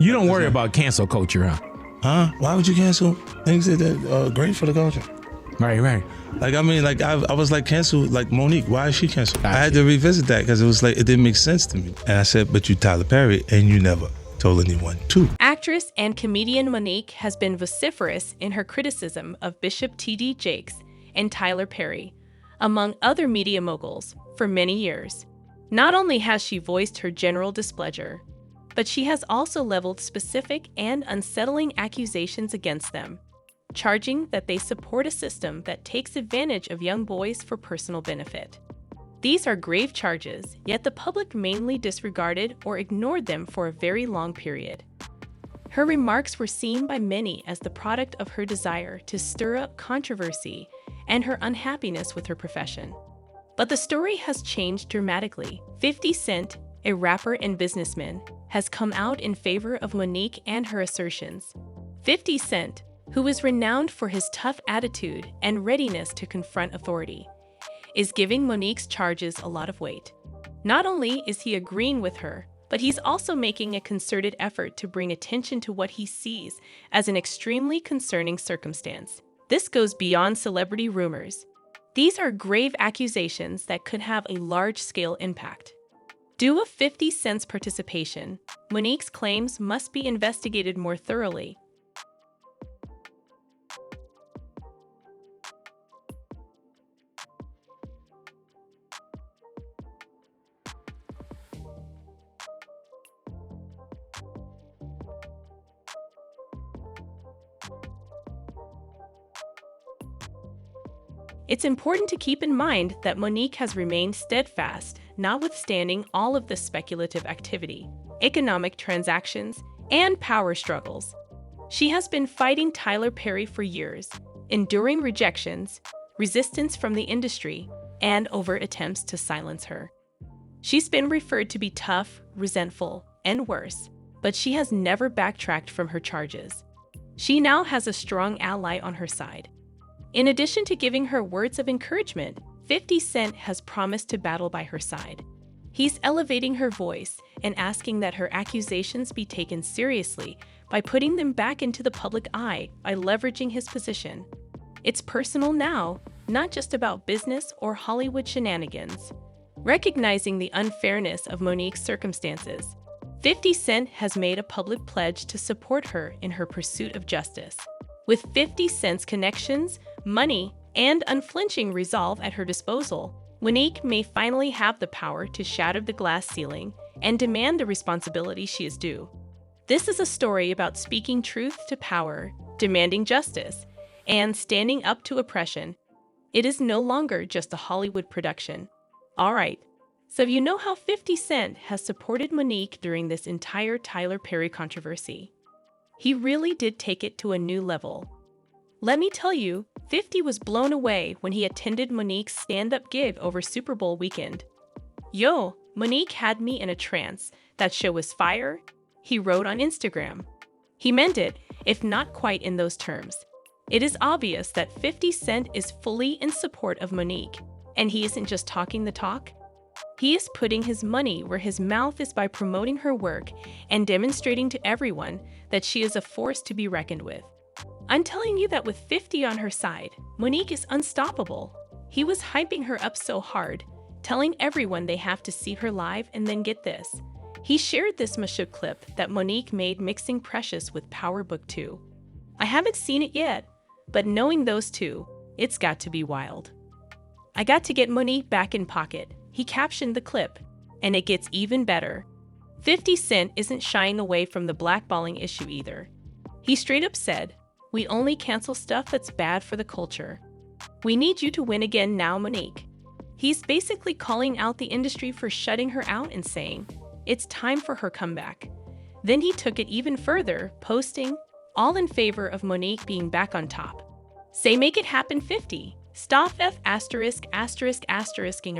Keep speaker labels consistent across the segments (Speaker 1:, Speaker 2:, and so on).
Speaker 1: You don't worry about cancel culture, huh?
Speaker 2: Huh? Why would you cancel things that are great for the culture?
Speaker 1: Right.
Speaker 2: Like, I mean, like, I was like, cancel, like, Monique, why is she canceled? I had to revisit that because it was like, it didn't make sense to me. And I said, but you Tyler Perry, and you never told anyone to.
Speaker 3: Actress and comedian Monique has been vociferous in her criticism of Bishop T.D. Jakes and Tyler Perry, among other media moguls, for many years. Not only has she voiced her general displeasure, but she has also leveled specific and unsettling accusations against them, charging that they support a system that takes advantage of young boys for personal benefit. These are grave charges, yet the public mainly disregarded or ignored them for a very long period. Her remarks were seen by many as the product of her desire to stir up controversy and her unhappiness with her profession. But the story has changed dramatically. 50 Cent, a rapper and businessman, has come out in favor of Monique and her assertions. 50 Cent, who is renowned for his tough attitude and readiness to confront authority, is giving Monique's charges a lot of weight. Not only is he agreeing with her, but he's also making a concerted effort to bring attention to what he sees as an extremely concerning circumstance. This goes beyond celebrity rumors. These are grave accusations that could have a large-scale impact. Due to 50 Cent's participation, Monique's claims must be investigated more thoroughly. It's important to keep in mind that Monique has remained steadfast, notwithstanding all of the speculative activity, economic transactions, and power struggles. She has been fighting Tyler Perry for years, enduring rejections, resistance from the industry, and overt attempts to silence her. She's been referred to be tough, resentful, and worse, but she has never backtracked from her charges. She now has a strong ally on her side. In addition to giving her words of encouragement, 50 Cent has promised to battle by her side. He's elevating her voice and asking that her accusations be taken seriously by putting them back into the public eye by leveraging his position. It's personal now, not just about business or Hollywood shenanigans. Recognizing the unfairness of Monique's circumstances, 50 Cent has made a public pledge to support her in her pursuit of justice. With 50 Cent's connections, money, and unflinching resolve at her disposal, Monique may finally have the power to shatter the glass ceiling and demand the responsibility she is due. This is a story about speaking truth to power, demanding justice, and standing up to oppression. It is no longer just a Hollywood production. All right, so you know how 50 Cent has supported Monique during this entire Tyler Perry controversy. He really did take it to a new level. Let me tell you, 50 was blown away when he attended Monique's stand-up gig over Super Bowl weekend. "Yo, Monique had me in a trance. That show was fire," he wrote on Instagram. He meant it, if not quite in those terms. It is obvious that 50 Cent is fully in support of Monique, and he isn't just talking the talk. He is putting his money where his mouth is by promoting her work and demonstrating to everyone that she is a force to be reckoned with. I'm telling you that with 50 on her side, Monique is unstoppable. He was hyping her up so hard, telling everyone they have to see her live, and then get this. He shared this mashup clip that Monique made mixing Precious with Power Book 2. I haven't seen it yet, but knowing those two, it's got to be wild. "I got to get Monique back in pocket," he captioned the clip, and it gets even better. 50 Cent isn't shying away from the blackballing issue either. He straight up said, "We only cancel stuff that's bad for the culture. We need you to win again now, Monique." He's basically calling out the industry for shutting her out and saying, it's time for her comeback. Then he took it even further, posting, "All in favor of Monique being back on top. Say make it happen 50. Stop ******ing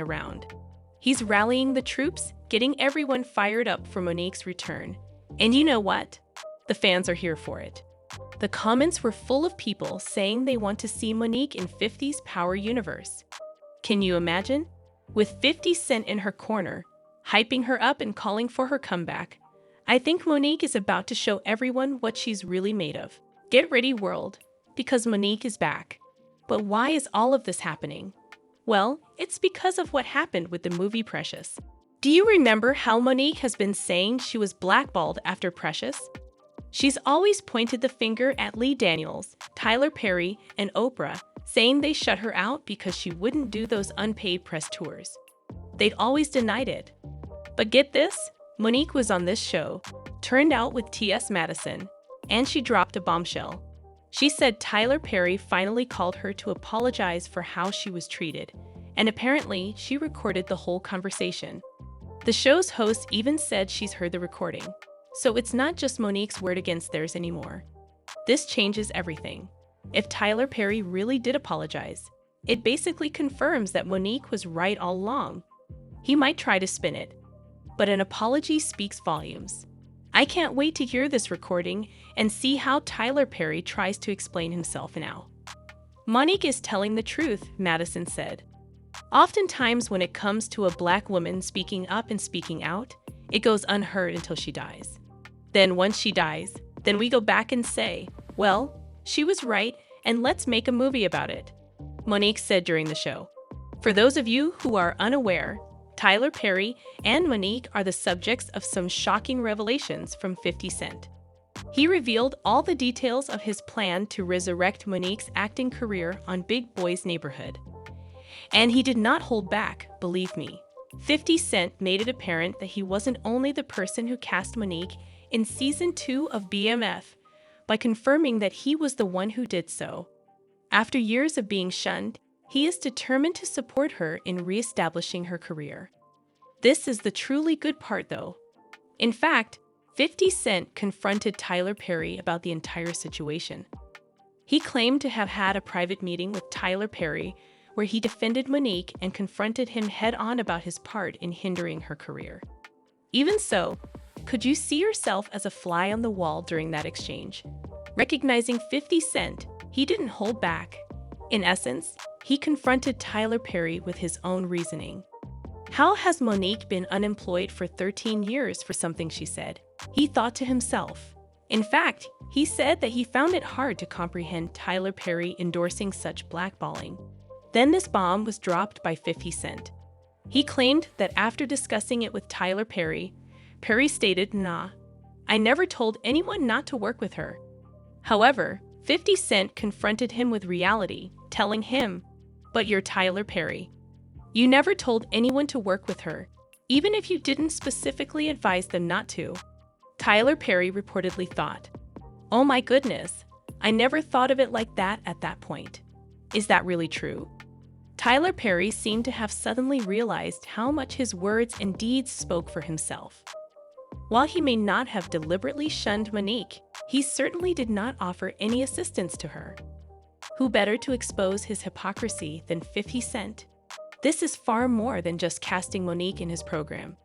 Speaker 3: around." He's rallying the troops, getting everyone fired up for Monique's return. And you know what? The fans are here for it. The comments were full of people saying they want to see Monique in 50's Power universe. Can you imagine? With 50 Cent in her corner, hyping her up and calling for her comeback. I think Monique is about to show everyone what she's really made of. Get ready, world, because Monique is back. But why is all of this happening? Well, it's because of what happened with the movie Precious. Do you remember how Monique has been saying she was blackballed after Precious? She's always pointed the finger at Lee Daniels, Tyler Perry, and Oprah, saying they shut her out because she wouldn't do those unpaid press tours. They'd always denied it. But get this, Monique was on this show, Turned Out with T.S. Madison, and she dropped a bombshell. She said Tyler Perry finally called her to apologize for how she was treated, and apparently she recorded the whole conversation. The show's host even said she's heard the recording. So it's not just Monique's word against theirs anymore. This changes everything. If Tyler Perry really did apologize, it basically confirms that Monique was right all along. He might try to spin it, but an apology speaks volumes. I can't wait to hear this recording and see how Tyler Perry tries to explain himself now. Monique is telling the truth, Madison said. Oftentimes when it comes to a black woman speaking up and speaking out, it goes unheard until she dies. Then once she dies, then we go back and say, well, she was right and let's make a movie about it, Monique said during the show. For those of you who are unaware, Tyler Perry and Monique are the subjects of some shocking revelations from 50 Cent. He revealed all the details of his plan to resurrect Monique's acting career on Big Boy's Neighborhood. And he did not hold back, believe me. 50 Cent made it apparent that he wasn't only the person who cast Monique in Season 2 of BMF by confirming that he was the one who did so. After years of being shunned, he is determined to support her in reestablishing her career. This is the truly good part, though. In fact, 50 Cent confronted Tyler Perry about the entire situation. He claimed to have had a private meeting with Tyler Perry where he defended Monique and confronted him head-on about his part in hindering her career. Even so, could you see yourself as a fly on the wall during that exchange? Recognizing 50 Cent, he didn't hold back. In essence, he confronted Tyler Perry with his own reasoning. How has Monique been unemployed for 13 years for something she said? He thought to himself. In fact, he said that he found it hard to comprehend Tyler Perry endorsing such blackballing. Then this bomb was dropped by 50 Cent. He claimed that after discussing it with Tyler Perry, Perry stated, "Nah, I never told anyone not to work with her." However, 50 Cent confronted him with reality, telling him, "But you're Tyler Perry. You never told anyone to work with her, even if you didn't specifically advise them not to." Tyler Perry reportedly thought, "Oh my goodness, I never thought of it like that at that point. Is that really true?" Tyler Perry seemed to have suddenly realized how much his words and deeds spoke for himself. While he may not have deliberately shunned Monique, he certainly did not offer any assistance to her. Who better to expose his hypocrisy than 50 Cent? This is far more than just casting Monique in his program.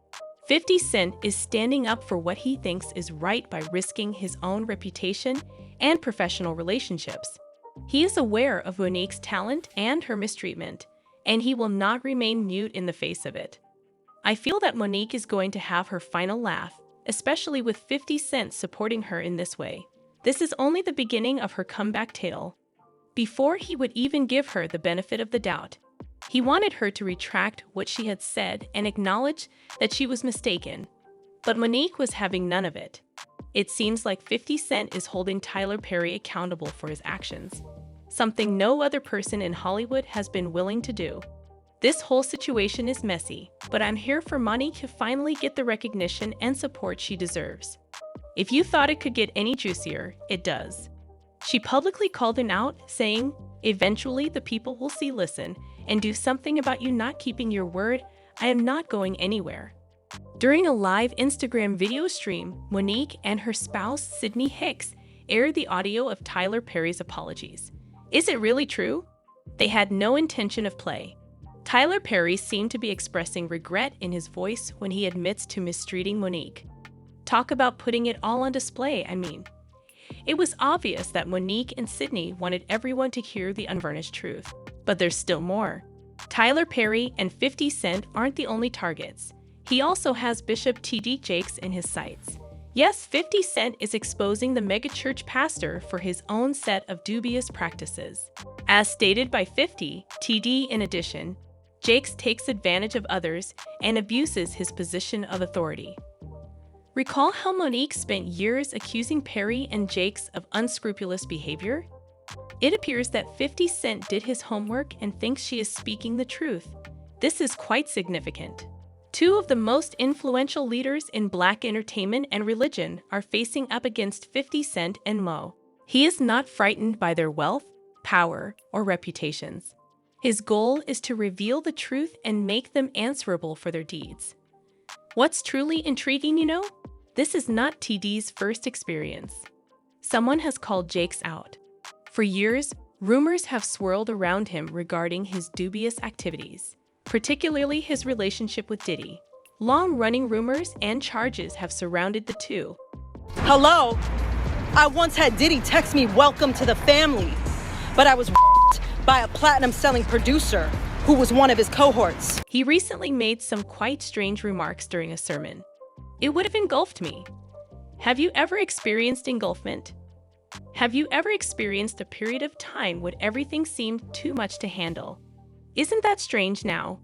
Speaker 3: 50 Cent is standing up for what he thinks is right by risking his own reputation and professional relationships. He is aware of Monique's talent and her mistreatment, and he will not remain mute in the face of it. I feel that Monique is going to have her final laugh, especially with 50 Cent supporting her in this way. This is only the beginning of her comeback tale. Before he would even give her the benefit of the doubt, he wanted her to retract what she had said and acknowledge that she was mistaken. But Monique was having none of it. It seems like 50 Cent is holding Tyler Perry accountable for his actions, something no other person in Hollywood has been willing to do. This whole situation is messy, but I'm here for Monique to finally get the recognition and support she deserves. If you thought it could get any juicier, it does. She publicly called him out, saying, "Eventually the people will see, listen, and do something about you not keeping your word. I am not going anywhere." During a live Instagram video stream, Monique and her spouse, Sydney Hicks, aired the audio of Tyler Perry's apologies. Is it really true? They had no intention of play. Tyler Perry seemed to be expressing regret in his voice when he admits to mistreating Monique. Talk about putting it all on display, I mean. It was obvious that Monique and Sydney wanted everyone to hear the unvarnished truth. But there's still more. Tyler Perry and 50 Cent aren't the only targets. He also has Bishop T.D. Jakes in his sights. Yes, 50 Cent is exposing the megachurch pastor for his own set of dubious practices. As stated by 50, TD in addition, Jakes takes advantage of others and abuses his position of authority. Recall how Monique spent years accusing Perry and Jakes of unscrupulous behavior? It appears that 50 Cent did his homework and thinks she is speaking the truth. This is quite significant. Two of the most influential leaders in Black entertainment and religion are facing up against 50 Cent and Mo. He is not frightened by their wealth, power, or reputations. His goal is to reveal the truth and make them answerable for their deeds. What's truly intriguing, this is not TD's first experience. Someone has called Jakes out. For years, rumors have swirled around him regarding his dubious activities, particularly his relationship with Diddy. Long-running rumors and charges have surrounded the two.
Speaker 4: Hello? I once had Diddy text me welcome to the family, but I was by a platinum-selling producer who was one of his cohorts.
Speaker 3: He recently made some quite strange remarks during a sermon. It would have engulfed me. Have you ever experienced engulfment? Have you ever experienced a period of time when everything seemed too much to handle? Isn't that strange now?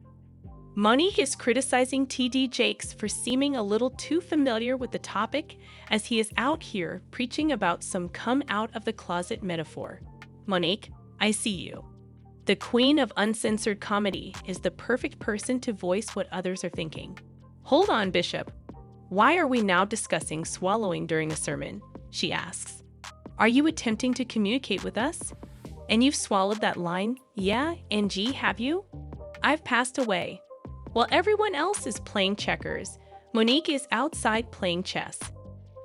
Speaker 3: Monique is criticizing TD Jakes for seeming a little too familiar with the topic as he is out here preaching about some come-out-of-the-closet metaphor. Monique, I see you. The queen of uncensored comedy is the perfect person to voice what others are thinking. Hold on, Bishop. Why are we now discussing swallowing during a sermon? She asks. Are you attempting to communicate with us? And you've swallowed that line, yeah, NG, have you? I've passed away. While everyone else is playing checkers, Monique is outside playing chess.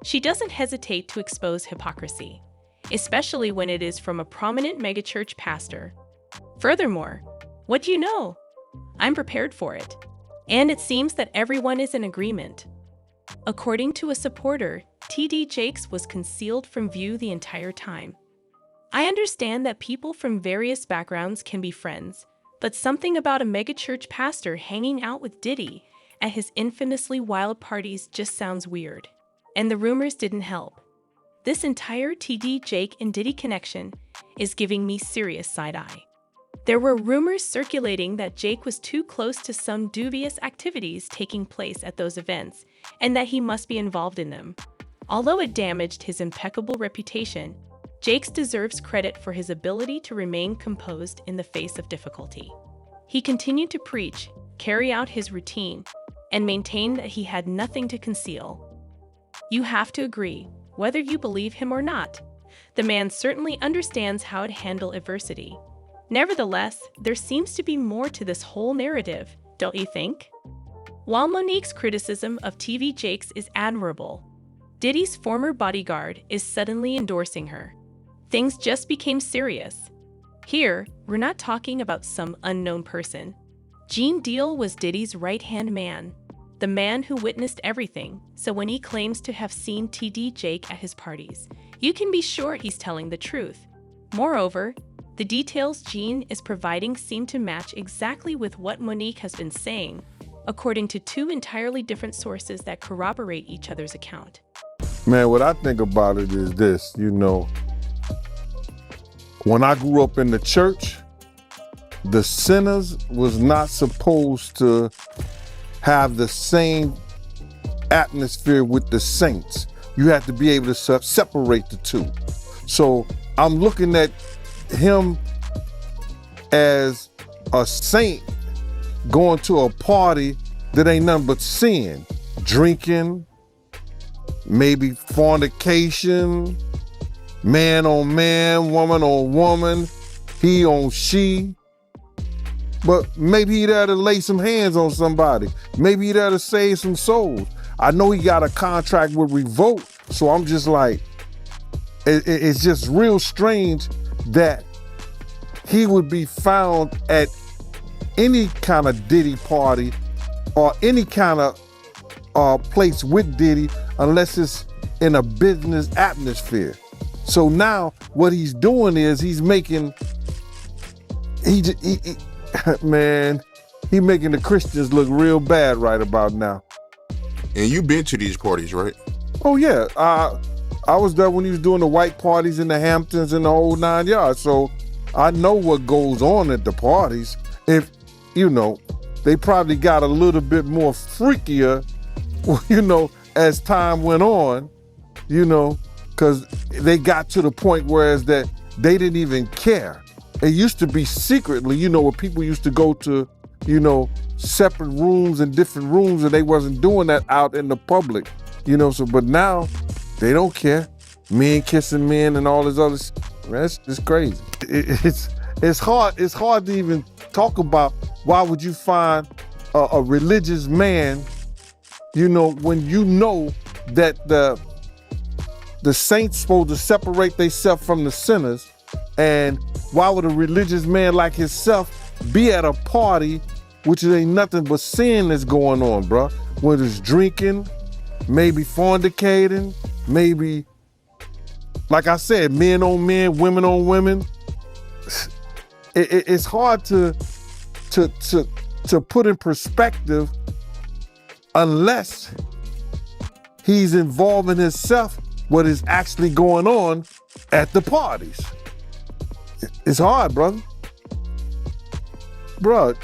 Speaker 3: She doesn't hesitate to expose hypocrisy, especially when it is from a prominent megachurch pastor. Furthermore, what do you know? I'm prepared for it. And it seems that everyone is in agreement. According to a supporter, TD Jakes was concealed from view the entire time. I understand that people from various backgrounds can be friends, but something about a megachurch pastor hanging out with Diddy at his infamously wild parties just sounds weird. And the rumors didn't help. This entire TD, Jake, and Diddy connection is giving me serious side-eye. There were rumors circulating that Jake was too close to some dubious activities taking place at those events, and that he must be involved in them. Although it damaged his impeccable reputation, Jakes deserves credit for his ability to remain composed in the face of difficulty. He continued to preach, carry out his routine, and maintain that he had nothing to conceal. You have to agree, whether you believe him or not. The man certainly understands how to handle adversity. Nevertheless, there seems to be more to this whole narrative, don't you think? While Monique's criticism of TV Jakes is admirable, Diddy's former bodyguard is suddenly endorsing her. Things just became serious. Here, we're not talking about some unknown person. Gene Deal was Diddy's right-hand man, the man who witnessed everything, so when he claims to have seen TD Jake at his parties, you can be sure he's telling the truth. Moreover, the details Gene is providing seem to match exactly with what Monique has been saying, according to two entirely different sources that corroborate each other's account.
Speaker 5: Man, what I think about it is this, when I grew up in the church, the sinners was not supposed to have the same atmosphere with the saints. You have to be able to separate the two. So I'm looking at him as a saint going to a party that ain't nothing but sin, drinking, maybe fornication, man on man, woman on woman, he on she. But maybe he there to lay some hands on somebody. Maybe he there to save some souls. I know he got a contract with Revolt, so I'm just like, it's just real strange that he would be found at any kind of Diddy party or any kind of place with Diddy unless it's in a business atmosphere. So now what he's doing is he's making, man, he making the Christians look real bad right about now.
Speaker 6: And you been to these parties, right?
Speaker 5: Oh yeah, I was there when he was doing the white parties in the Hamptons and the whole 9 yards. So I know what goes on at the parties. If, they probably got a little bit more freakier, as time went on, because they got to the point whereas that they didn't even care. It used to be secretly, where people used to go to, separate rooms and different rooms, and they wasn't doing that out in the public, but now they don't care. Men kissing men and all this other man, it's crazy. It's hard to even talk about why would you find a religious man, when you know that the saints supposed to separate themselves from the sinners, and why would a religious man like himself be at a party which ain't nothing but sin that's going on, bro? Whether it's drinking, maybe fornicating, maybe, like I said, men on men, women on women. It's hard to put in perspective unless he's involving himself what is actually going on at the parties. It's hard, brother. Bruh,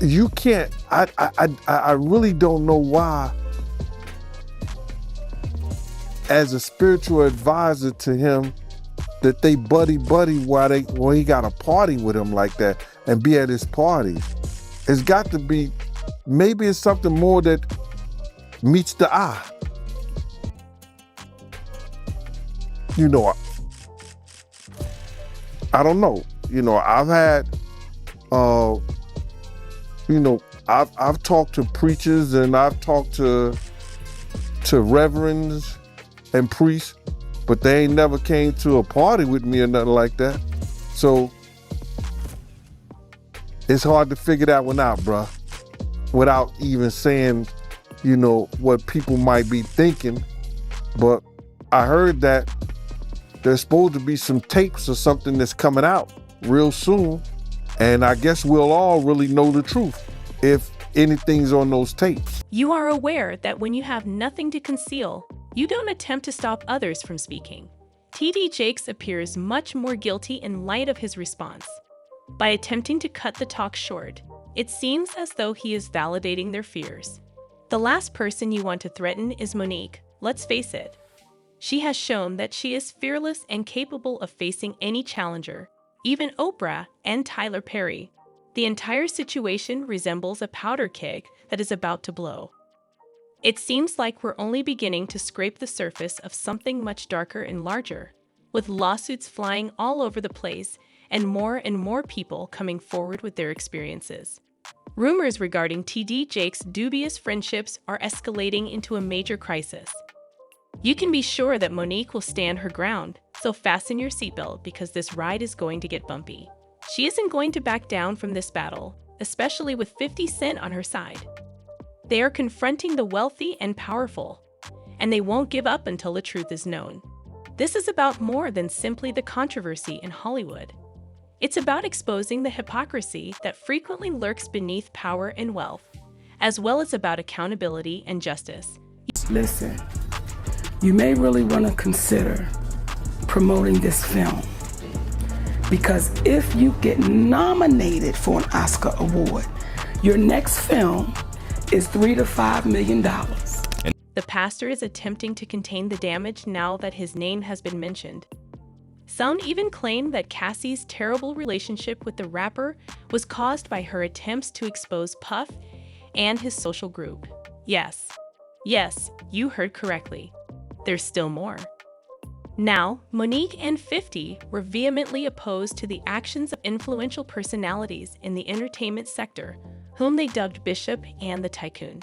Speaker 5: you can't, I really don't know why, as a spiritual advisor to him, that they buddy while he got a party with him like that and be at his parties. It's got to be, maybe it's something more that meets the eye. I don't know. I've had, I've talked to preachers and I've talked to reverends and priests, but they ain't never came to a party with me or nothing like that. So it's hard to figure that one out, bruh, without even saying, what people might be thinking. But I heard that there's supposed to be some tapes or something that's coming out real soon. And I guess we'll all really know the truth if anything's on those tapes.
Speaker 3: You are aware that when you have nothing to conceal, you don't attempt to stop others from speaking. T.D. Jakes appears much more guilty in light of his response. By attempting to cut the talk short, it seems as though he is validating their fears. The last person you want to threaten is Monique, let's face it. She has shown that she is fearless and capable of facing any challenger, even Oprah and Tyler Perry. The entire situation resembles a powder keg that is about to blow. It seems like we're only beginning to scrape the surface of something much darker and larger, with lawsuits flying all over the place and more people coming forward with their experiences. Rumors regarding T.D. Jakes' dubious friendships are escalating into a major crisis. You can be sure that Monique will stand her ground, so fasten your seatbelt because this ride is going to get bumpy. She isn't going to back down from this battle, especially with 50 Cent on her side. They are confronting the wealthy and powerful, and they won't give up until the truth is known. This is about more than simply the controversy in Hollywood. It's about exposing the hypocrisy that frequently lurks beneath power and wealth, as well as about accountability and justice.
Speaker 6: Listen, you may really want to consider promoting this film, because if you get nominated for an Oscar award, your next film is $3 to $5 million.
Speaker 3: The pastor is attempting to contain the damage now that his name has been mentioned. Some even claim that Cassie's terrible relationship with the rapper was caused by her attempts to expose Puff and his social group. Yes, you heard correctly. There's still more. Now, Monique and 50 were vehemently opposed to the actions of influential personalities in the entertainment sector, whom they dubbed Bishop and the Tycoon.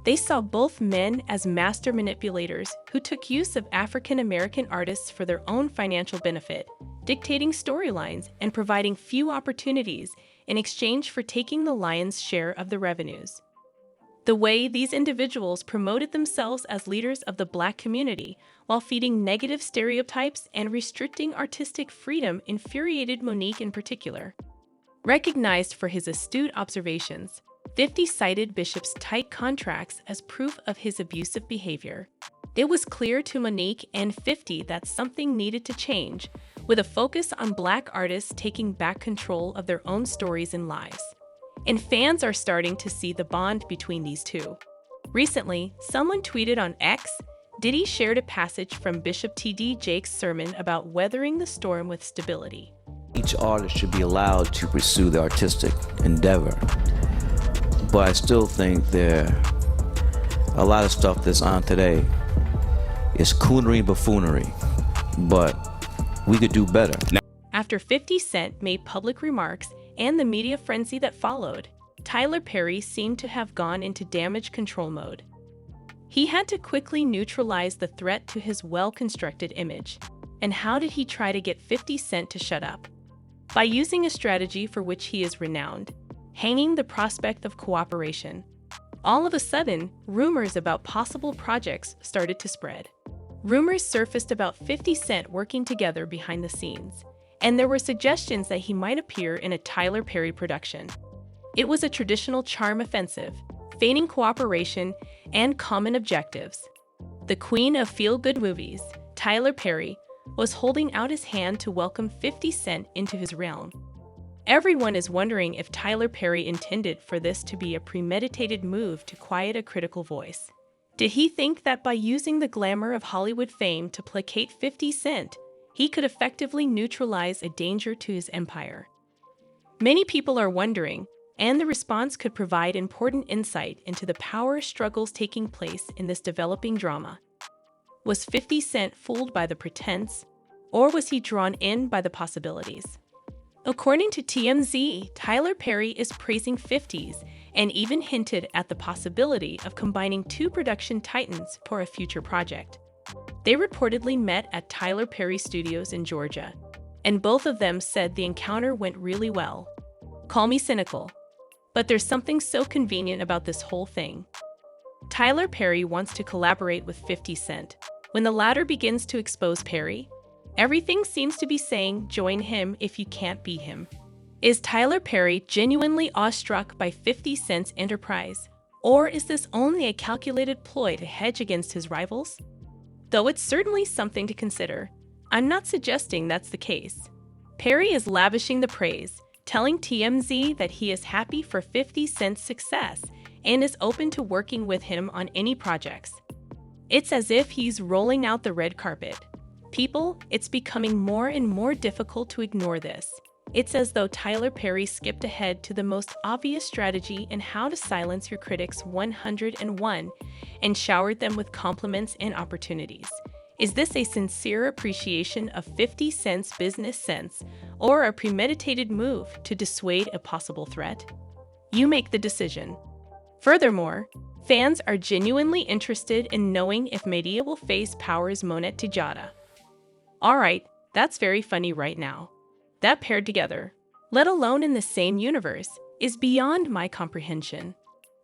Speaker 3: They saw both men as master manipulators who took use of African American artists for their own financial benefit, dictating storylines and providing few opportunities in exchange for taking the lion's share of the revenues. The way these individuals promoted themselves as leaders of the Black community while feeding negative stereotypes and restricting artistic freedom infuriated Monique in particular. Recognized for his astute observations, 50 cited Bishop's tight contracts as proof of his abusive behavior. It was clear to Monique and 50 that something needed to change, with a focus on Black artists taking back control of their own stories and lives. And fans are starting to see the bond between these two. Recently, someone tweeted on X, Diddy shared a passage from Bishop T.D. Jakes' sermon about weathering the storm with stability.
Speaker 7: Each artist should be allowed to pursue their artistic endeavor. But I still think a lot of stuff that's on today is coonery buffoonery, but we could do better.
Speaker 3: After 50 Cent made public remarks and the media frenzy that followed, Tyler Perry seemed to have gone into damage control mode. He had to quickly neutralize the threat to his well-constructed image. And how did he try to get 50 Cent to shut up? By using a strategy for which he is renowned, hanging the prospect of cooperation. All of a sudden, rumors about possible projects started to spread. Rumors surfaced about 50 Cent working together behind the scenes, and there were suggestions that he might appear in a Tyler Perry production. It was a traditional charm offensive, feigning cooperation and common objectives. The queen of feel-good movies, Tyler Perry, was holding out his hand to welcome 50 Cent into his realm. Everyone is wondering if Tyler Perry intended for this to be a premeditated move to quiet a critical voice. Did he think that by using the glamour of Hollywood fame to placate 50 Cent, he could effectively neutralize a danger to his empire? Many people are wondering, and the response could provide important insight into the power struggles taking place in this developing drama. Was 50 Cent fooled by the pretense, or was he drawn in by the possibilities? According to TMZ, Tyler Perry is praising 50's and even hinted at the possibility of combining two production titans for a future project. They reportedly met at Tyler Perry Studios in Georgia, and both of them said the encounter went really well. Call me cynical, but there's something so convenient about this whole thing. Tyler Perry wants to collaborate with 50 Cent. When the latter begins to expose Perry, everything seems to be saying, join him if you can't beat him. Is Tyler Perry genuinely awestruck by 50 Cent's enterprise, or is this only a calculated ploy to hedge against his rivals? Though it's certainly something to consider, I'm not suggesting that's the case. Perry is lavishing the praise, telling TMZ that he is happy for 50 Cent's success and is open to working with him on any projects. It's as if he's rolling out the red carpet. People, it's becoming more and more difficult to ignore this. It's as though Tyler Perry skipped ahead to the most obvious strategy in how to silence your critics 101 and showered them with compliments and opportunities. Is this a sincere appreciation of 50 Cent's business sense or a premeditated move to dissuade a possible threat? You make the decision. Furthermore, fans are genuinely interested in knowing if Medea will face Power's Monet Tijada. Alright, that's very funny right now. That paired together, let alone in the same universe, is beyond my comprehension.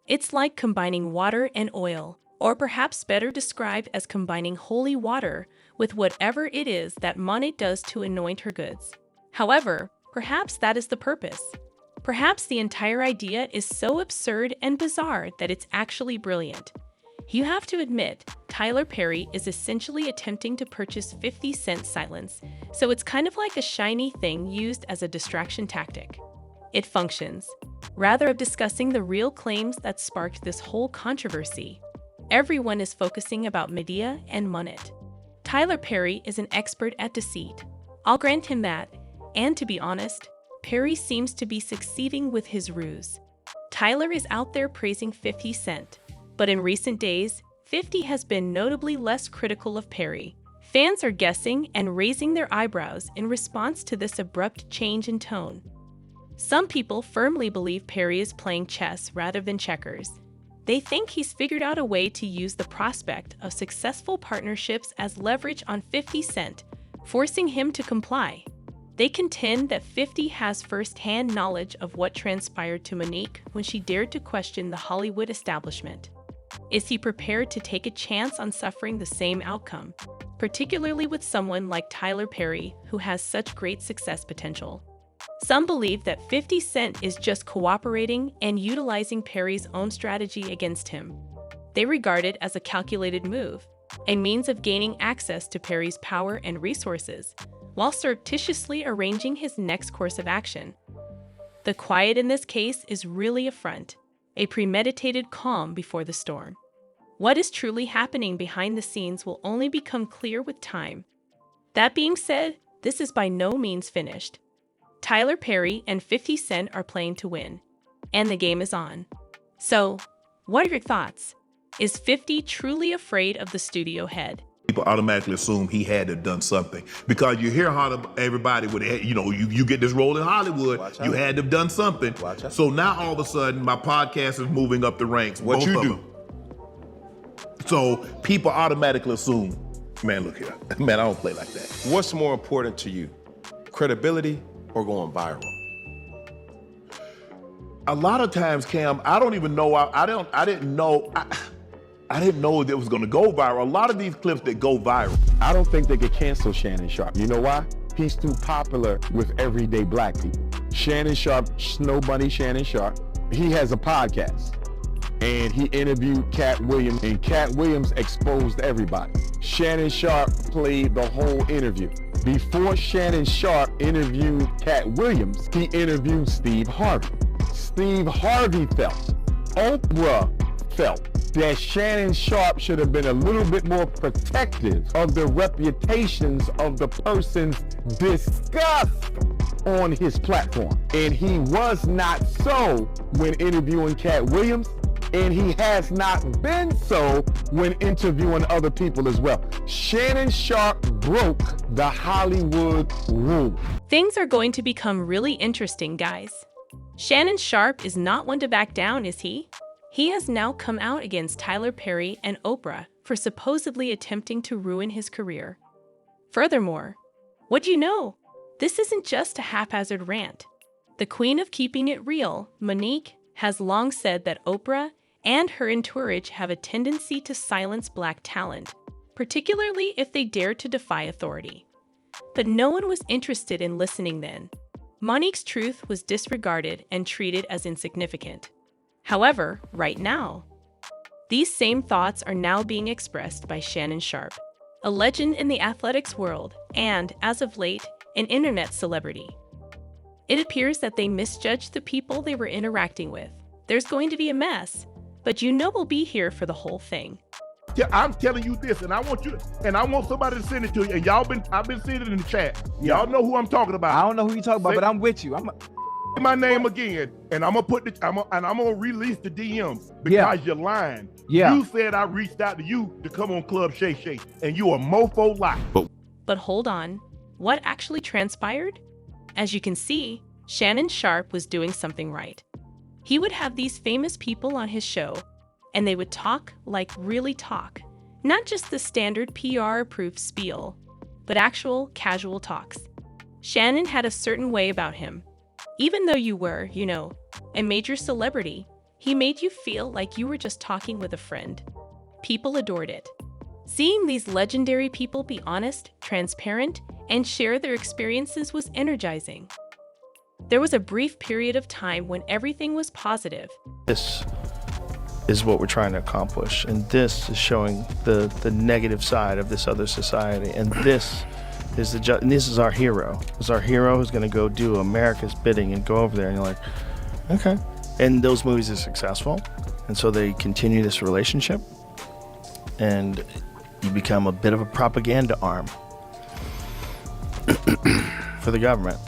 Speaker 3: It's like combining water and oil, or perhaps better described as combining holy water with whatever it is that Monet does to anoint her goods. However, perhaps that is the purpose. Perhaps the entire idea is so absurd and bizarre that it's actually brilliant. You have to admit, Tyler Perry is essentially attempting to purchase 50 Cent's silence, so it's kind of like a shiny thing used as a distraction tactic. It functions. Rather of discussing the real claims that sparked this whole controversy, everyone is focusing about Medea and Monet. Tyler Perry is an expert at deceit. I'll grant him that, and to be honest, Perry seems to be succeeding with his ruse. Tyler is out there praising 50 Cent, but in recent days, 50 has been notably less critical of Perry. Fans are guessing and raising their eyebrows in response to this abrupt change in tone. Some people firmly believe Perry is playing chess rather than checkers. They think he's figured out a way to use the prospect of successful partnerships as leverage on 50 Cent, forcing him to comply. They contend that 50 has first-hand knowledge of what transpired to Monique when she dared to question the Hollywood establishment. Is he prepared to take a chance on suffering the same outcome, particularly with someone like Tyler Perry, who has such great success potential? Some believe that 50 Cent is just cooperating and utilizing Perry's own strategy against him. They regard it as a calculated move, a means of gaining access to Perry's power and resources, while surreptitiously arranging his next course of action. The quiet in this case is really a front, a premeditated calm before the storm. What is truly happening behind the scenes will only become clear with time. That being said, this is by no means finished. Tyler Perry and 50 Cent are playing to win, and the game is on. So, what are your thoughts? Is 50 truly afraid of the studio head?
Speaker 8: People automatically assume he had to have done something because you hear how everybody would, you get this role in Hollywood, you had to have done something. So now all of a sudden my podcast is moving up the ranks.
Speaker 9: What
Speaker 8: both
Speaker 9: you
Speaker 8: of
Speaker 9: do?
Speaker 8: them. So people automatically assume, man, look here, man, I don't play like that.
Speaker 9: What's more important to you, credibility or going viral?
Speaker 8: A lot of times, Cam, I don't even know. I didn't know it was going to go viral. A lot of these clips that go viral.
Speaker 10: I don't think they could cancel Shannon Sharp. You know why? He's too popular with everyday black people. Shannon Sharp, Snow Bunny Shannon Sharp, he has a podcast. And he interviewed Cat Williams, and Cat Williams exposed everybody. Shannon Sharp played the whole interview. Before Shannon Sharp interviewed Cat Williams, he interviewed Steve Harvey. Steve Harvey felt, Oprah felt, that Shannon Sharp should have been a little bit more protective of the reputations of the persons discussed on his platform. And he was not so when interviewing Cat Williams, and he has not been so when interviewing other people as well. Shannon Sharp broke the Hollywood rule.
Speaker 3: Things are going to become really interesting, guys. Shannon Sharp is not one to back down, is he? He has now come out against Tyler Perry and Oprah for supposedly attempting to ruin his career. Furthermore, what do you know? This isn't just a haphazard rant. The queen of keeping it real, Monique, has long said that Oprah and her entourage have a tendency to silence black talent, particularly if they dare to defy authority. But no one was interested in listening then. Monique's truth was disregarded and treated as insignificant. However, right now, these same thoughts are now being expressed by Shannon Sharp, a legend in the athletics world and, as of late, an internet celebrity. It appears that they misjudged the people they were interacting with. There's going to be a mess, but you know we'll be here for the whole thing.
Speaker 8: Yeah, I'm telling you this, and I want somebody to send it to you. And I've been seeing it in the chat. Y'all know who I'm talking about.
Speaker 11: I don't know who you're talking about, but I'm with you.
Speaker 8: My name again, and I'm gonna release the DMs because you're lying.
Speaker 11: Yeah.
Speaker 8: You said I reached out to you to come on Club Shay Shay, and you a mofo lie.
Speaker 3: But hold on, what actually transpired? As you can see, Shannon Sharp was doing something right. He would have these famous people on his show, and they would talk like really talk, not just the standard PR-approved spiel, but actual casual talks. Shannon had a certain way about him. Even though you were, a major celebrity, he made you feel like you were just talking with a friend. People adored it. Seeing these legendary people be honest, transparent, and share their experiences was energizing. There was a brief period of time when everything was positive.
Speaker 12: This is what we're trying to accomplish, and this is showing the negative side of this other society, and this is our hero. It's our hero who's going to go do America's bidding and go over there, and you're like, okay. And those movies are successful, and so they continue this relationship, and you become a bit of a propaganda arm for the government,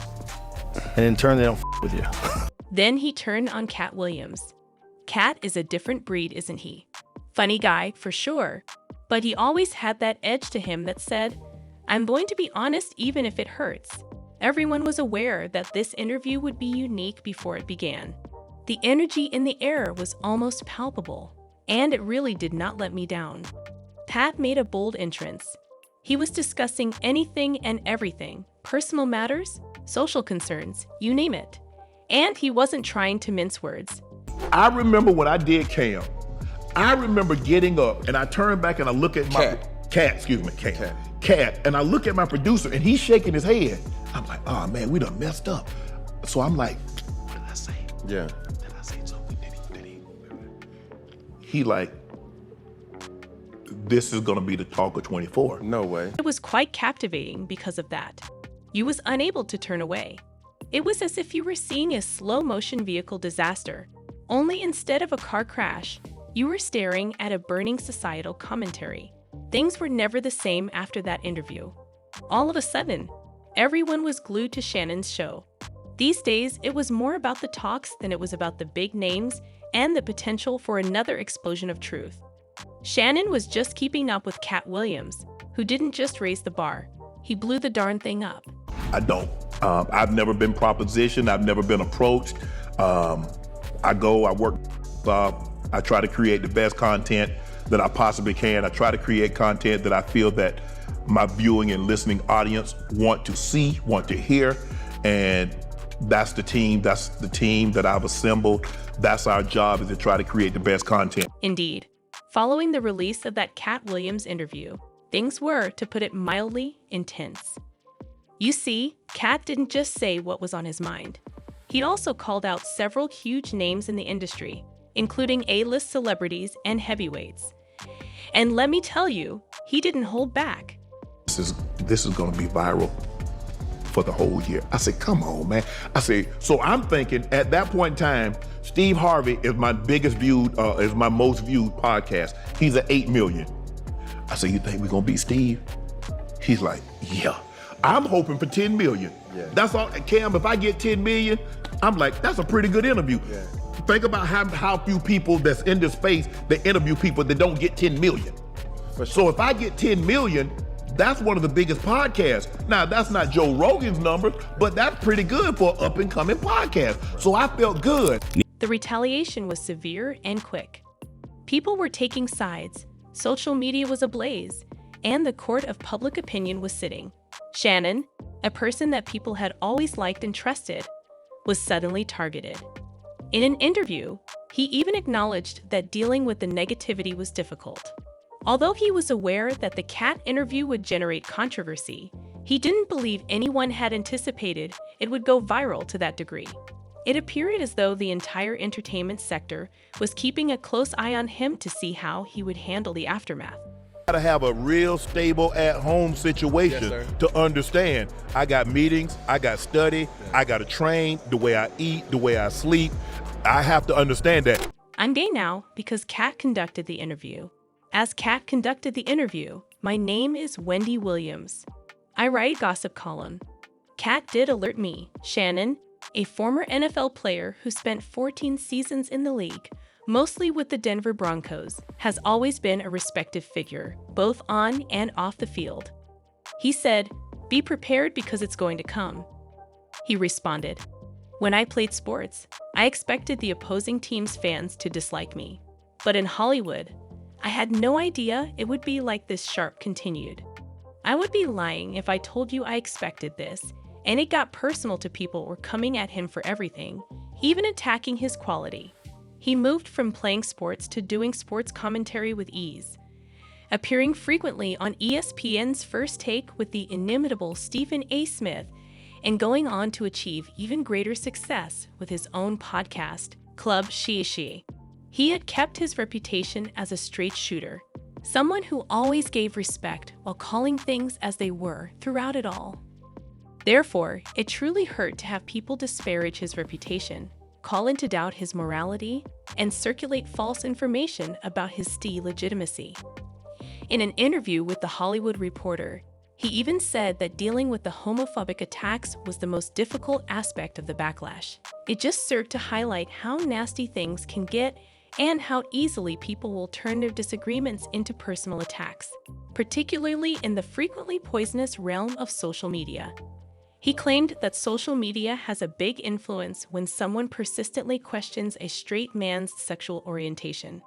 Speaker 12: and in turn they don't with you.
Speaker 3: Then he turned on Cat Williams. Cat is a different breed, isn't he? Funny guy, for sure, but he always had that edge to him that said, I'm going to be honest even if it hurts. Everyone was aware that this interview would be unique before it began. The energy in the air was almost palpable, and it really did not let me down. Pat made a bold entrance. He was discussing anything and everything, personal matters, social concerns, you name it. And he wasn't trying to mince words.
Speaker 8: I remember when I did Cam, I remember getting up and I turned back and I look at my Cat, and I look at my producer and he's shaking his head. I'm like, oh man, we done messed up. So I'm like, what did I say?
Speaker 9: Yeah.
Speaker 8: Did I say something? Did he like, this is gonna be the talk of 24.
Speaker 9: No way.
Speaker 3: It was quite captivating because of that. You was unable to turn away. It was as if you were seeing a slow-motion vehicle disaster, only instead of a car crash, you were staring at a burning societal commentary. Things were never the same after that interview. All of a sudden, everyone was glued to Shannon's show. These days, it was more about the talks than it was about the big names and the potential for another explosion of truth. Shannon was just keeping up with Cat Williams, who didn't just raise the bar, he blew the darn thing up.
Speaker 8: I don't. I've never been propositioned. I've never been approached. I work, I try to create the best content that I possibly can. I try to create content that I feel that my viewing and listening audience want to see, want to hear, and that's the team that I've assembled. That's our job, is to try to create the best content.
Speaker 3: Indeed. Following the release of that Cat Williams interview, things were, to put it mildly, intense. You see, Cat didn't just say what was on his mind. He also called out several huge names in the industry, including A-list celebrities and heavyweights. And let me tell you, he didn't hold back.
Speaker 8: This is gonna be viral for the whole year. I said, come on, man. I say, so I'm thinking at that point in time, Steve Harvey is my is my most viewed podcast. He's at 8 million. I said, you think we're gonna beat Steve? He's like, yeah. I'm hoping for 10 million.
Speaker 9: Yeah.
Speaker 8: That's all, Cam, if I get 10 million, I'm like, that's a pretty good interview.
Speaker 9: Yeah.
Speaker 8: Think about how few people that's in this space that interview people that don't get 10 million.
Speaker 9: For sure.
Speaker 8: So if I get 10 million, that's one of the biggest podcasts. Now, that's not Joe Rogan's numbers, but that's pretty good for an up-and-coming podcast. So I felt good.
Speaker 3: The retaliation was severe and quick. People were taking sides, social media was ablaze, and the court of public opinion was sitting. Shannon, a person that people had always liked and trusted, was suddenly targeted. In an interview, he even acknowledged that dealing with the negativity was difficult. Although he was aware that the Cat interview would generate controversy, he didn't believe anyone had anticipated it would go viral to that degree. It appeared as though the entire entertainment sector was keeping a close eye on him to see how he would handle the aftermath.
Speaker 8: To have a real stable at-home situation to understand. I got meetings, I got study, I got to train, the way I eat, the way I sleep. I have to understand that.
Speaker 3: I'm gay now because Cat conducted the interview. As Cat conducted the interview, my name is Wendy Williams. I write gossip column. Cat did alert me, Shannon, a former NFL player who spent 14 seasons in the league, mostly with the Denver Broncos, has always been a respected figure, both on and off the field. He said, be prepared because it's going to come. He responded, when I played sports, I expected the opposing team's fans to dislike me. But in Hollywood, I had no idea it would be like this. Sharp continued. I would be lying if I told you I expected this, and it got personal to people were coming at him for everything, even attacking his quality. He moved from playing sports to doing sports commentary with ease, appearing frequently on ESPN's First Take with the inimitable Stephen A. Smith, and going on to achieve even greater success with his own podcast, Club She. He had kept his reputation as a straight shooter, someone who always gave respect while calling things as they were throughout it all. Therefore, it truly hurt to have people disparage his reputation, call into doubt his morality, and circulate false information about his legitimacy. In an interview with The Hollywood Reporter, he even said that dealing with the homophobic attacks was the most difficult aspect of the backlash. It just served to highlight how nasty things can get and how easily people will turn their disagreements into personal attacks, particularly in the frequently poisonous realm of social media. He claimed that social media has a big influence when someone persistently questions a straight man's sexual orientation.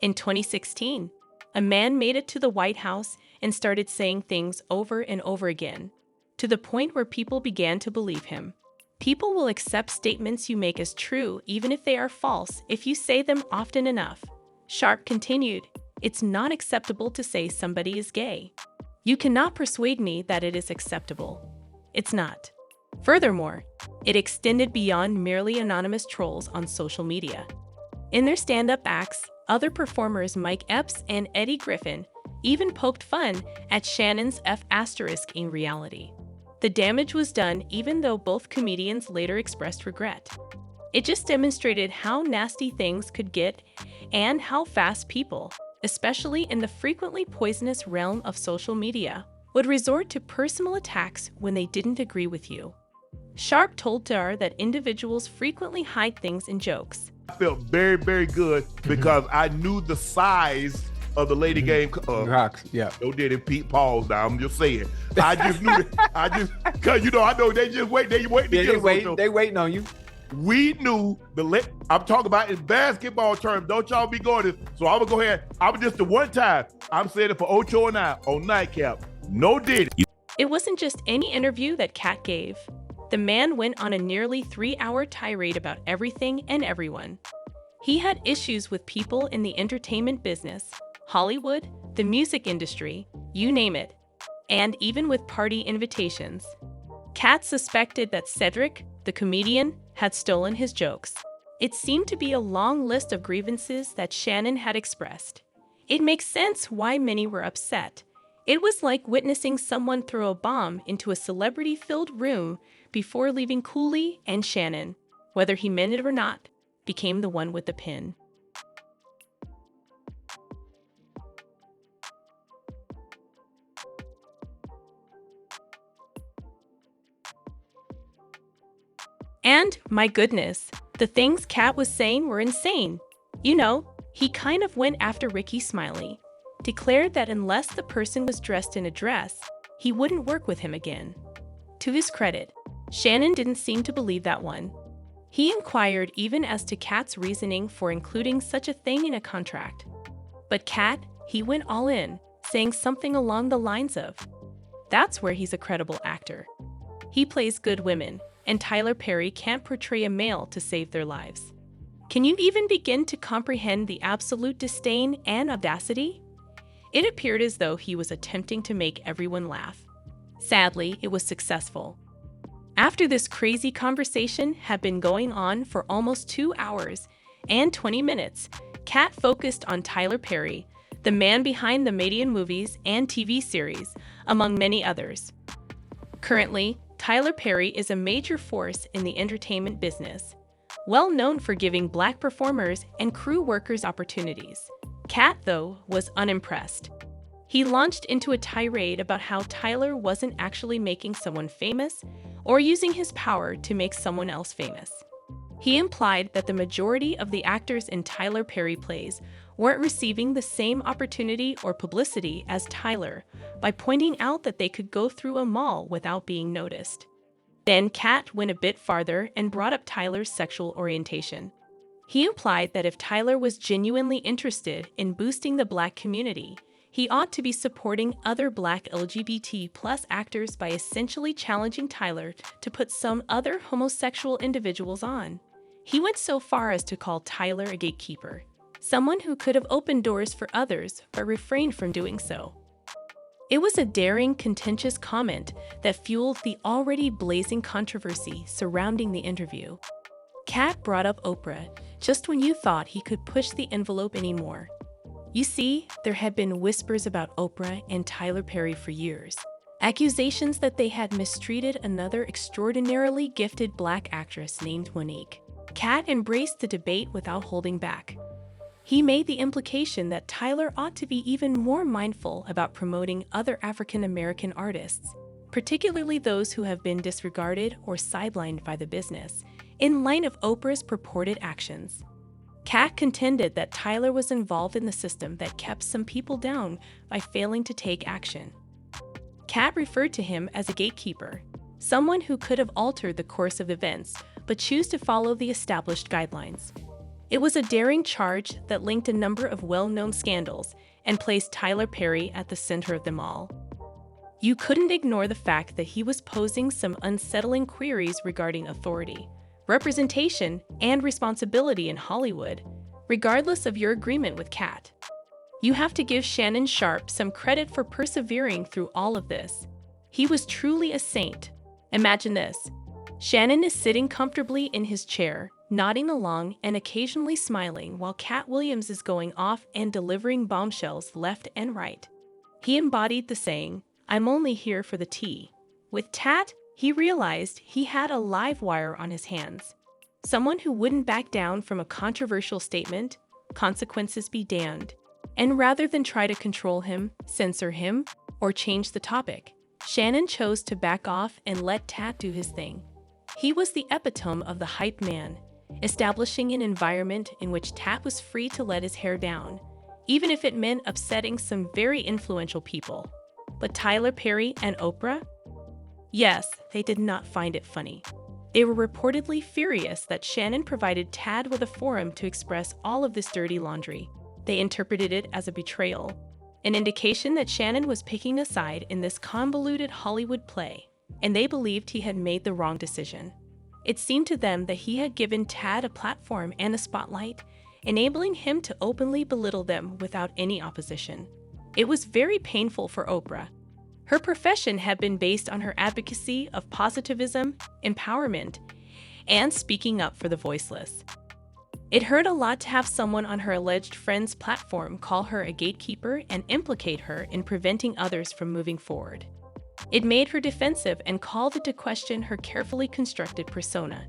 Speaker 3: In 2016, a man made it to the White House and started saying things over and over again, to the point where people began to believe him. People will accept statements you make as true even if they are false if you say them often enough. Sharp continued, it's not acceptable to say somebody is gay. You cannot persuade me that it is acceptable. It's not. Furthermore, It extended beyond merely anonymous trolls on social media. In their stand-up acts, other performers Mike Epps and Eddie Griffin even poked fun at Shannon's F** in reality. The damage was done even though both comedians later expressed regret. It just demonstrated how nasty things could get and how fast people, especially in the frequently poisonous realm of social media, would resort to personal attacks when they didn't agree with you. Sharp told Dar that individuals frequently hide things in jokes.
Speaker 8: I felt very, very good because I knew the size of the lady game.
Speaker 11: Rocks, yeah.
Speaker 8: No did it, Pete Paul's now. I'm just saying. I just knew that. Cause I know they just wait. They wait to
Speaker 11: Yeah,
Speaker 8: get us.
Speaker 11: they waiting on you.
Speaker 8: We knew I'm talking about in basketball terms. Don't y'all be going this. So I'm gonna go ahead. I'm just the one time. I'm saying it for Ocho and I on Nightcap. No did it.
Speaker 3: It wasn't just any interview that Cat gave. The man went on a nearly 3-hour tirade about everything and everyone. He had issues with people in the entertainment business, Hollywood, the music industry, you name it, and even with party invitations. Cat suspected that Cedric, the comedian, had stolen his jokes. It seemed to be a long list of grievances that Shannon had expressed. It makes sense why many were upset. It was like witnessing someone throw a bomb into a celebrity-filled room before leaving Cooley, and Shannon, whether he meant it or not, became the one with the pin. And, my goodness, the things Cat was saying were insane. You know, he kind of went after Ricky Smiley, declared that unless the person was dressed in a dress, he wouldn't work with him again. To his credit, Shannon didn't seem to believe that one. He inquired even as to Cat's reasoning for including such a thing in a contract. But Cat, he went all in, saying something along the lines of, "That's where he's a credible actor. He plays good women, and Tyler Perry can't portray a male to save their lives." Can you even begin to comprehend the absolute disdain and audacity? It appeared as though he was attempting to make everyone laugh. Sadly, it was successful. After this crazy conversation had been going on for almost 2 hours and 20 minutes, Cat focused on Tyler Perry, the man behind the Median movies and TV series, among many others. Currently, Tyler Perry is a major force in the entertainment business, well known for giving Black performers and crew workers opportunities. Cat, though, was unimpressed. He launched into a tirade about how Tyler wasn't actually making someone famous or using his power to make someone else famous. He implied that the majority of the actors in Tyler Perry plays weren't receiving the same opportunity or publicity as Tyler by pointing out that they could go through a mall without being noticed. Then Cat went a bit farther and brought up Tyler's sexual orientation. He implied that if Tyler was genuinely interested in boosting the Black community, he ought to be supporting other Black LGBT+ actors by essentially challenging Tyler to put some other homosexual individuals on. He went so far as to call Tyler a gatekeeper, someone who could have opened doors for others but refrained from doing so. It was a daring, contentious comment that fueled the already blazing controversy surrounding the interview. Cat brought up Oprah just when you thought he could push the envelope anymore. You see, there had been whispers about Oprah and Tyler Perry for years. Accusations that they had mistreated another extraordinarily gifted Black actress named Monique. Cat embraced the debate without holding back. He made the implication that Tyler ought to be even more mindful about promoting other African American artists, particularly those who have been disregarded or sidelined by the business, in light of Oprah's purported actions. Cat contended that Tyler was involved in the system that kept some people down by failing to take action. Cat referred to him as a gatekeeper, someone who could have altered the course of events but choose to follow the established guidelines. It was a daring charge that linked a number of well-known scandals and placed Tyler Perry at the center of them all. You couldn't ignore the fact that he was posing some unsettling queries regarding authority, representation, and responsibility in Hollywood, regardless of your agreement with Cat. You have to give Shannon Sharpe some credit for persevering through all of this. He was truly a saint. Imagine this. Shannon is sitting comfortably in his chair, nodding along and occasionally smiling while Cat Williams is going off and delivering bombshells left and right. He embodied the saying, "I'm only here for the tea." With Tat, he realized he had a live wire on his hands. Someone who wouldn't back down from a controversial statement, consequences be damned. And rather than try to control him, censor him, or change the topic, Shannon chose to back off and let Tat do his thing. He was the epitome of the hype man, establishing an environment in which Tat was free to let his hair down, even if it meant upsetting some very influential people. But Tyler Perry and Oprah? Yes, they did not find it funny. They were reportedly furious that Shannon provided Tad with a forum to express all of this dirty laundry. They interpreted it as a betrayal, an indication that Shannon was picking a side in this convoluted Hollywood play, and they believed he had made the wrong decision. It seemed to them that he had given Tad a platform and a spotlight, enabling him to openly belittle them without any opposition. It was very painful for Oprah. Her profession had been based on her advocacy of positivism, empowerment, and speaking up for the voiceless. It hurt a lot to have someone on her alleged friend's platform call her a gatekeeper and implicate her in preventing others from moving forward. It made her defensive and called into question her carefully constructed persona.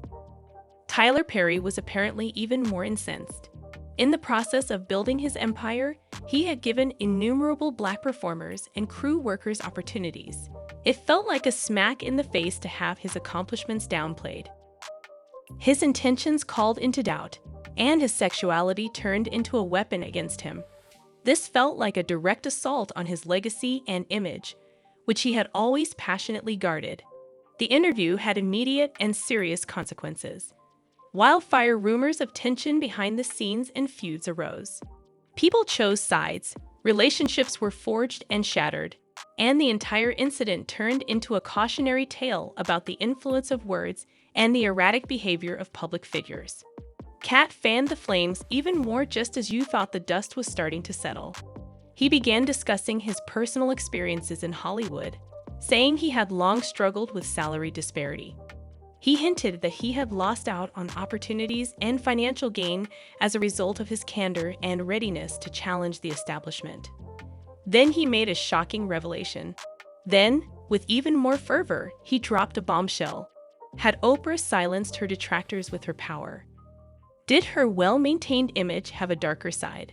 Speaker 3: Tyler Perry was apparently even more incensed. In the process of building his empire, he had given innumerable Black performers and crew workers opportunities. It felt like a smack in the face to have his accomplishments downplayed. His intentions called into doubt, and his sexuality turned into a weapon against him. This felt like a direct assault on his legacy and image, which he had always passionately guarded. The interview had immediate and serious consequences. Wildfire rumors of tension behind the scenes and feuds arose. People chose sides, relationships were forged and shattered, and the entire incident turned into a cautionary tale about the influence of words and the erratic behavior of public figures. Cat fanned the flames even more just as you thought the dust was starting to settle. He began discussing his personal experiences in Hollywood, saying he had long struggled with salary disparity. He hinted that he had lost out on opportunities and financial gain as a result of his candor and readiness to challenge the establishment. Then he made a shocking revelation. Then, with even more fervor, he dropped a bombshell. Had Oprah silenced her detractors with her power? Did her well-maintained image have a darker side?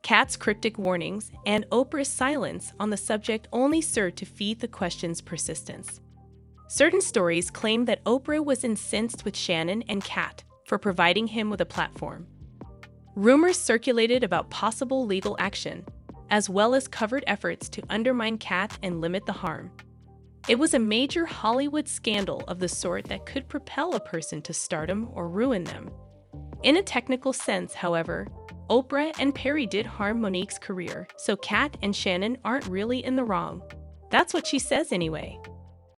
Speaker 3: Kat's cryptic warnings and Oprah's silence on the subject only served to feed the question's persistence. Certain stories claim that Oprah was incensed with Shannon and Kat for providing him with a platform. Rumors circulated about possible legal action, as well as covert efforts to undermine Kat and limit the harm. It was a major Hollywood scandal of the sort that could propel a person to stardom or ruin them. In a technical sense, however, Oprah and Perry did harm Monique's career, so Kat and Shannon aren't really in the wrong. That's what she says anyway.